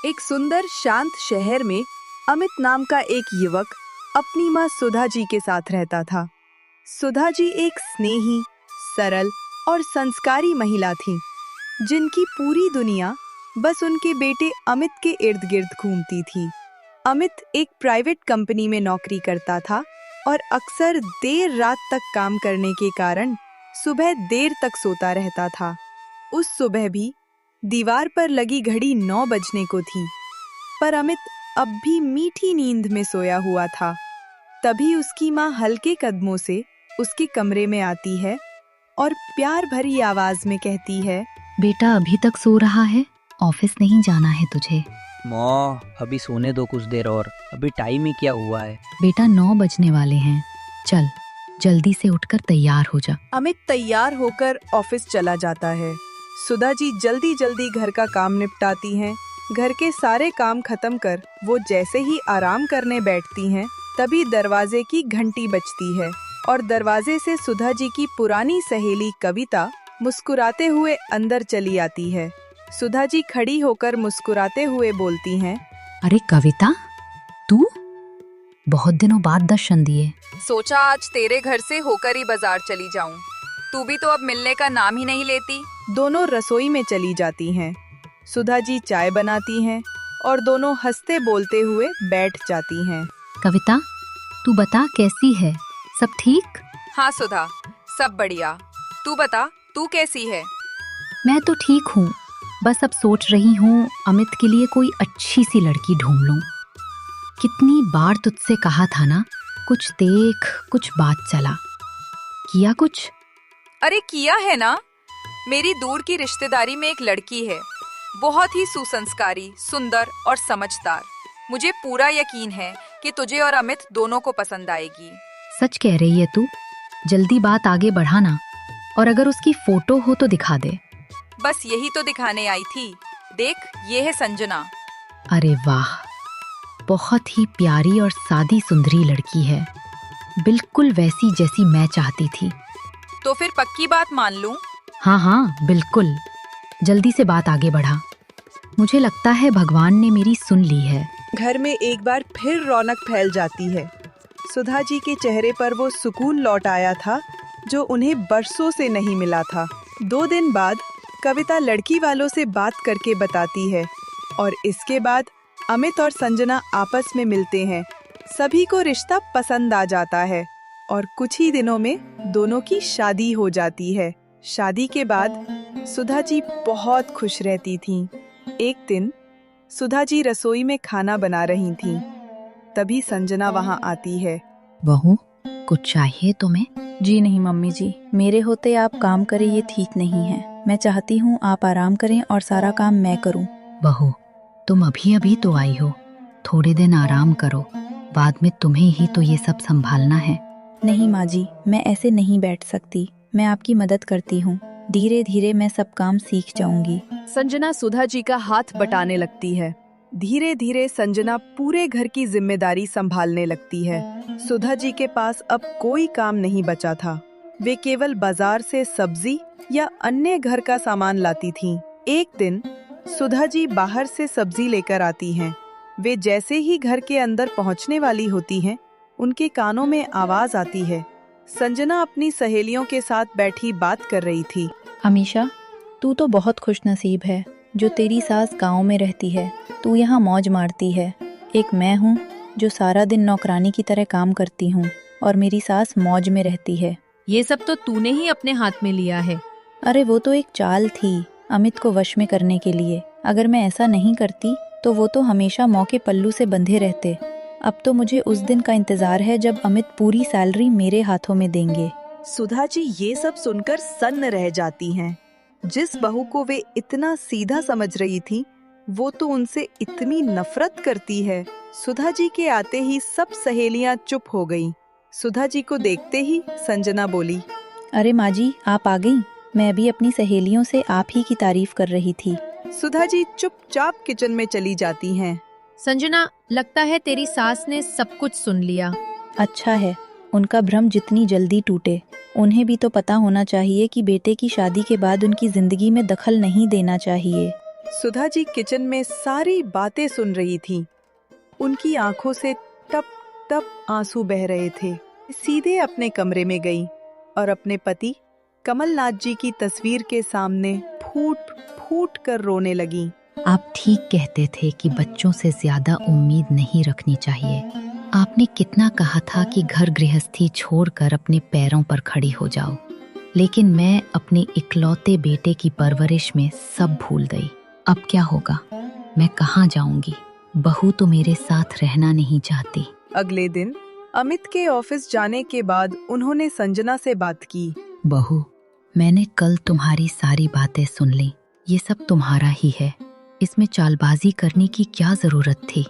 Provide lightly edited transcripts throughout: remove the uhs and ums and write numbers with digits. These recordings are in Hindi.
एक सुंदर शांत शहर में अमित नाम का एक युवक अपनी माँ सुधा जी के साथ रहता था। सुधा जी एक स्नेही, सरल और संस्कारी महिला थीं, जिनकी पूरी दुनिया बस उनके बेटे अमित के इर्द गिर्द घूमती थी। अमित एक प्राइवेट कंपनी में नौकरी करता था और अक्सर देर रात तक काम करने के कारण सुबह देर तक सोता रहता था। उस सुबह भी दीवार पर लगी घड़ी 9 बजने को थी, पर अमित अब भी मीठी नींद में सोया हुआ था। तभी उसकी माँ हल्के कदमों से उसके कमरे में आती है और प्यार भरी आवाज में कहती है, बेटा अभी तक सो रहा है? ऑफिस नहीं जाना है तुझे? माँ अभी सोने दो कुछ देर और, अभी टाइम ही क्या हुआ है। बेटा 9 बजने वाले हैं, चल जल्दी से उठकर तैयार हो जा। अमित तैयार होकर ऑफिस चला जाता है। सुधा जी जल्दी जल्दी घर का काम निपटाती हैं। घर के सारे काम खत्म कर वो जैसे ही आराम करने बैठती हैं, तभी दरवाजे की घंटी बजती है और दरवाजे से सुधा जी की पुरानी सहेली कविता मुस्कुराते हुए अंदर चली आती है। सुधा जी खड़ी होकर मुस्कुराते हुए बोलती हैं, अरे कविता, तू? बहुत दिनों बाद दर्शन दिए। सोचा आज तेरे घर से होकर ही बाजार चली जाऊं। तू भी तो अब मिलने का नाम ही नहीं लेती। दोनों रसोई में चली जाती हैं। सुधा जी चाय बनाती हैं और दोनों हंसते बोलते हुए बैठ जाती हैं। कविता, तू बता कैसी है? सब ठीक? हाँ सुधा, सब बढ़िया। तू बता, तू कैसी है? मैं तो ठीक हूँ, बस अब सोच रही हूँ अमित के लिए कोई अच्छी सी लड़की ढूंढ लूं। कितनी बार तुझसे कहा था ना, कुछ देख कुछ बात चला। किया कुछ? अरे किया है ना। मेरी दूर की रिश्तेदारी में एक लड़की है, बहुत ही सुसंस्कारी, सुंदर और समझदार। मुझे पूरा यकीन है कि तुझे और अमित दोनों को पसंद आएगी। सच कह रही है तू? जल्दी बात आगे बढ़ाना, और अगर उसकी फोटो हो तो दिखा दे। बस यही तो दिखाने आई थी। देख, ये है संजना। अरे वाह, बहुत ही प्यारी और सादी सुंदरी लड़की है, बिल्कुल वैसी जैसी मैं चाहती थी। तो फिर पक्की बात मान लूं? हाँ हाँ बिल्कुल, जल्दी से बात आगे बढ़ा। मुझे लगता है भगवान ने मेरी सुन ली है। घर में एक बार फिर रौनक फैल जाती है। सुधा जी के चेहरे पर वो सुकून लौट आया था जो उन्हें बरसों से नहीं मिला था। 2 दिन बाद कविता लड़की वालों से बात करके बताती है और इसके बाद अमित और संजना आपस में मिलते हैं। सभी को रिश्ता पसंद आ जाता है और कुछ ही दिनों में दोनों की शादी हो जाती है। शादी के बाद सुधा जी बहुत खुश रहती थीं। एक दिन सुधा जी रसोई में खाना बना रही थीं। तभी संजना वहां आती है। बहू, कुछ चाहिए तुम्हें? जी नहीं मम्मी जी, मेरे होते आप काम करें ये ठीक नहीं है। मैं चाहती हूँ आप आराम करें और सारा काम मैं करूँ। बहू, तुम अभी अभी तो आई हो, थोड़े दिन आराम करो, बाद में तुम्हें ही तो ये सब संभालना है। नहीं माँ जी, मैं ऐसे नहीं बैठ सकती। मैं आपकी मदद करती हूँ, धीरे धीरे मैं सब काम सीख जाऊंगी। संजना सुधा जी का हाथ बटाने लगती है। धीरे धीरे संजना पूरे घर की जिम्मेदारी संभालने लगती है। सुधा जी के पास अब कोई काम नहीं बचा था। वे केवल बाजार से सब्जी या अन्य घर का सामान लाती थीं। एक दिन सुधा जी बाहर से सब्जी लेकर आती हैं। वे जैसे ही घर के अंदर पहुंचने वाली होती हैं, उनके कानों में आवाज आती है। संजना अपनी सहेलियों के साथ बैठी बात कर रही थी। अमीशा, तू तो बहुत खुशनसीब है जो तेरी सास गांव में रहती है। तू यहाँ मौज मारती है। एक मैं हूँ जो सारा दिन नौकरानी की तरह काम करती हूँ और मेरी सास मौज में रहती है। ये सब तो तूने ही अपने हाथ में लिया है। अरे वो तो एक चाल थी अमित को वश में करने के लिए। अगर मैं ऐसा नहीं करती तो वो तो हमेशा मौके पल्लू से बंधे रहते। अब तो मुझे उस दिन का इंतजार है जब अमित पूरी सैलरी मेरे हाथों में देंगे। सुधा जी ये सब सुनकर सन्न रह जाती हैं। जिस बहू को वे इतना सीधा समझ रही थी, वो तो उनसे इतनी नफरत करती है। सुधा जी के आते ही सब सहेलियां चुप हो गईं। सुधा जी को देखते ही संजना बोली, अरे माँ जी, आप आ गईं। मैं भी अपनी सहेलियों से आप ही की तारीफ कर रही थी। सुधा जी चुपचाप किचन में चली जाती हैं। संजना, लगता है तेरी सास ने सब कुछ सुन लिया। अच्छा है, उनका भ्रम जितनी जल्दी टूटे। उन्हें भी तो पता होना चाहिए कि बेटे की शादी के बाद उनकी जिंदगी में दखल नहीं देना चाहिए। सुधा जी किचन में सारी बातें सुन रही थीं। उनकी आंखों से टप टप आंसू बह रहे थे। सीधे अपने कमरे में गई और अपने पति कमलनाथ जी की तस्वीर के सामने फूट फूट कर रोने लगी। आप ठीक कहते थे कि बच्चों से ज्यादा उम्मीद नहीं रखनी चाहिए। आपने कितना कहा था कि घर गृहस्थी छोड़कर अपने पैरों पर खड़ी हो जाओ, लेकिन मैं अपने इकलौते बेटे की परवरिश में सब भूल गई। अब क्या होगा? मैं कहाँ जाऊंगी? बहू तो मेरे साथ रहना नहीं चाहती। अगले दिन अमित के ऑफिस जाने के बाद उन्होंने संजना से बात की। बहू, मैंने कल तुम्हारी सारी बातें सुन ली। ये सब तुम्हारा ही है। इसमें चालबाजी करने की क्या जरूरत थी?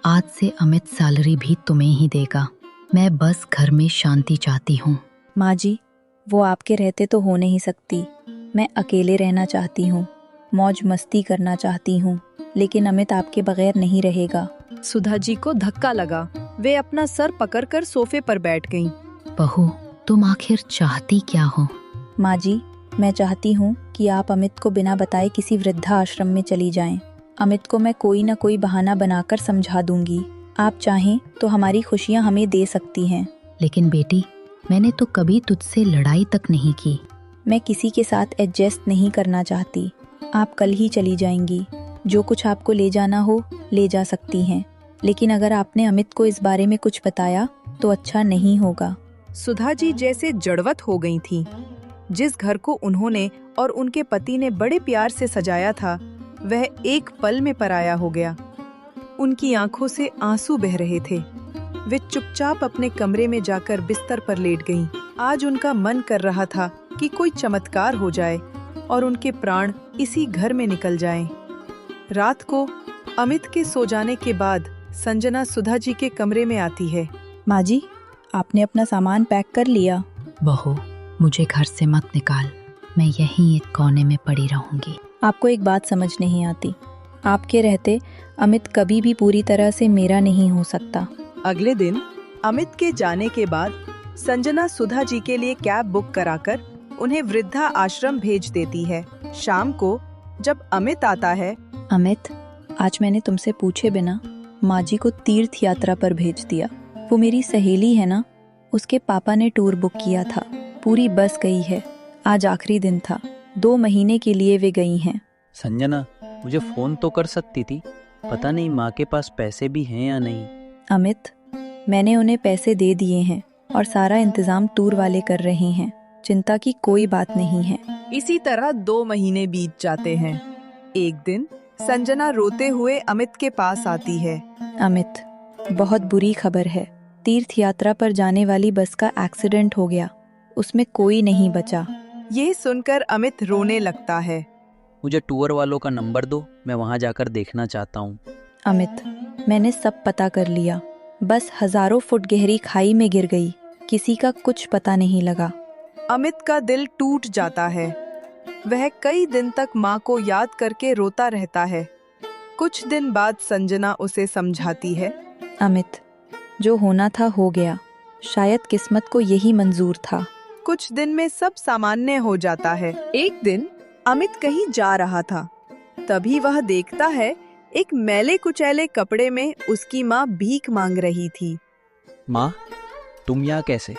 आज से अमित सैलरी भी तुम्हें ही देगा। मैं बस घर में शांति चाहती हूँ। माँ जी, वो आपके रहते तो हो नहीं सकती। मैं अकेले रहना चाहती हूँ, मौज मस्ती करना चाहती हूँ, लेकिन अमित आपके बगैर नहीं रहेगा। सुधा जी को धक्का लगा। वे अपना सर पकड़कर सोफे पर बैठ गईं। बहू, तुम आखिर चाहती क्या हो? माँ जी, मैं चाहती हूँ कि आप अमित को बिना बताए किसी वृद्धा आश्रम में चली जाएं। अमित को मैं कोई न कोई बहाना बनाकर समझा दूंगी। आप चाहें तो हमारी खुशियाँ हमें दे सकती हैं। लेकिन बेटी, मैंने तो कभी तुझसे लड़ाई तक नहीं की। मैं किसी के साथ एडजस्ट नहीं करना चाहती। आप कल ही चली जाएंगी। जो कुछ आपको ले जाना हो ले जा सकती हैं, लेकिन अगर आपने अमित को इस बारे में कुछ बताया तो अच्छा नहीं होगा। सुधा जी जैसे जड़वत हो गई थीं। जिस घर को उन्होंने और उनके पति ने बड़े प्यार से सजाया था, वह एक पल में पराया हो गया। उनकी आंखों से आंसू बह रहे थे। वे चुपचाप अपने कमरे में जाकर बिस्तर पर लेट गईं। आज उनका मन कर रहा था कि कोई चमत्कार हो जाए और उनके प्राण इसी घर में निकल जाएं। रात को अमित के सो जाने के बाद संजना सुधा जी के कमरे में आती है। माँ जी, आपने अपना सामान पैक कर लिया? बहू, मुझे घर से मत निकाल। मैं यहीं एक कोने में पड़ी रहूंगी। आपको एक बात समझ नहीं आती। आपके रहते अमित कभी भी पूरी तरह से मेरा नहीं हो सकता। अगले दिन अमित के जाने के बाद संजना सुधा जी के लिए कैब बुक कराकर उन्हें वृद्धा आश्रम भेज देती है। शाम को जब अमित आता है, अमित, आज मैंने तुमसे पूछे बिना माँ जी को तीर्थ यात्रा पर भेज दिया। वो मेरी सहेली है ना, उसके पापा ने टूर बुक किया था। पूरी बस गई है। आज आखिरी दिन था। 2 महीने के लिए वे गई हैं। संजना, मुझे फोन तो कर सकती थी। पता नहीं माँ के पास पैसे भी हैं या नहीं। अमित, मैंने उन्हें पैसे दे दिए हैं और सारा इंतजाम टूर वाले कर रहे हैं। चिंता की कोई बात नहीं है। इसी तरह 2 महीने बीत जाते हैं। एक दिन संजना रोते हुए अमित के पास आती है। अमित, बहुत बुरी खबर है। तीर्थ यात्रा पर जाने वाली बस का एक्सीडेंट हो गया। उसमें कोई नहीं बचा। ये सुनकर अमित रोने लगता है। मुझे टूर वालों का नंबर दो, मैं वहाँ जाकर देखना चाहता हूँ। अमित, मैंने सब पता कर लिया। बस हजारों फुट गहरी खाई में गिर गई। किसी का कुछ पता नहीं लगा। अमित का दिल टूट जाता है। वह कई दिन तक माँ को याद करके रोता रहता है। कुछ दिन बाद संजना उसे समझाती है। अमित, जो होना था हो गया। शायद किस्मत को यही मंजूर था। कुछ दिन में सब सामान्य हो जाता है। एक दिन अमित कहीं जा रहा था। तभी वह देखता है एक मैले कुचैले कपड़े में उसकी माँ भीख मांग रही थी। माँ, तुम यहाँ कैसे?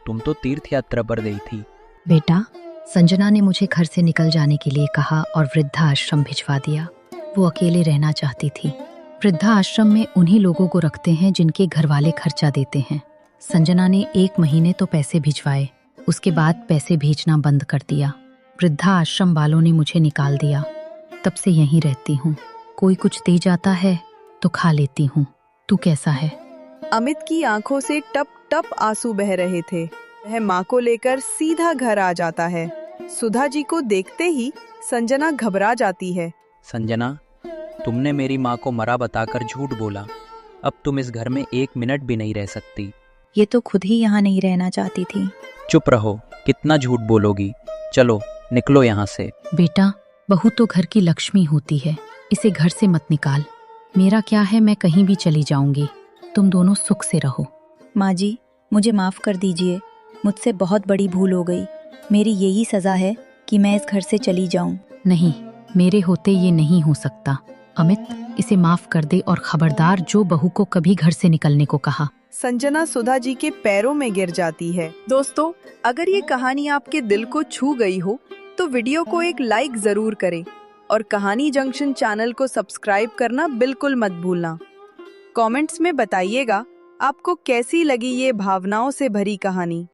तुम तो तीर्थ यात्रा पर गई थी। बेटा, संजना ने मुझे घर से निकल जाने के लिए कहा और वृद्धा आश्रम भिजवा दिया। वो अकेले रहना चाहती थी। वृद्धा आश्रम में उन्हीं लोगों को रखते हैं जिनके घर वाले खर्चा देते हैं। संजना ने 1 महीने तो पैसे भिजवाए, उसके बाद पैसे भेजना बंद कर दिया। वृद्धा आश्रम वालों ने मुझे निकाल दिया। तब से यहीं रहती हूँ। कोई कुछ दे जाता है तो खा लेती हूँ। तू कैसा है? अमित की आंखों से टप टप आंसू बह रहे थे। वह माँ को लेकर सीधा घर आ जाता है। सुधा जी को देखते ही संजना घबरा जाती है। संजना, तुमने मेरी माँ को मरा बताकर झूठ बोला। अब तुम इस घर में 1 मिनट भी नहीं रह सकती। ये तो खुद ही यहाँ नहीं रहना चाहती थी। चुप रहो, कितना झूठ बोलोगी। चलो निकलो यहाँ से। बेटा, बहू तो घर की लक्ष्मी होती है। इसे घर से मत निकाल। मेरा क्या है, मैं कहीं भी चली जाऊंगी। तुम दोनों सुख से रहो। माँ जी, मुझे माफ कर दीजिए। मुझसे बहुत बड़ी भूल हो गई। मेरी यही सजा है कि मैं इस घर से चली जाऊं। नहीं, मेरे होते ये नहीं हो सकता। अमित, इसे माफ कर दे और खबरदार जो बहू को कभी घर से निकलने को कहा। संजना सुधा जी के पैरों में गिर जाती है। दोस्तों, अगर ये कहानी आपके दिल को छू गई हो तो वीडियो को एक लाइक जरूर करें और कहानी जंक्शन चैनल को सब्सक्राइब करना बिल्कुल मत भूलना। कमेंट्स में बताइएगा आपको कैसी लगी ये भावनाओं से भरी कहानी।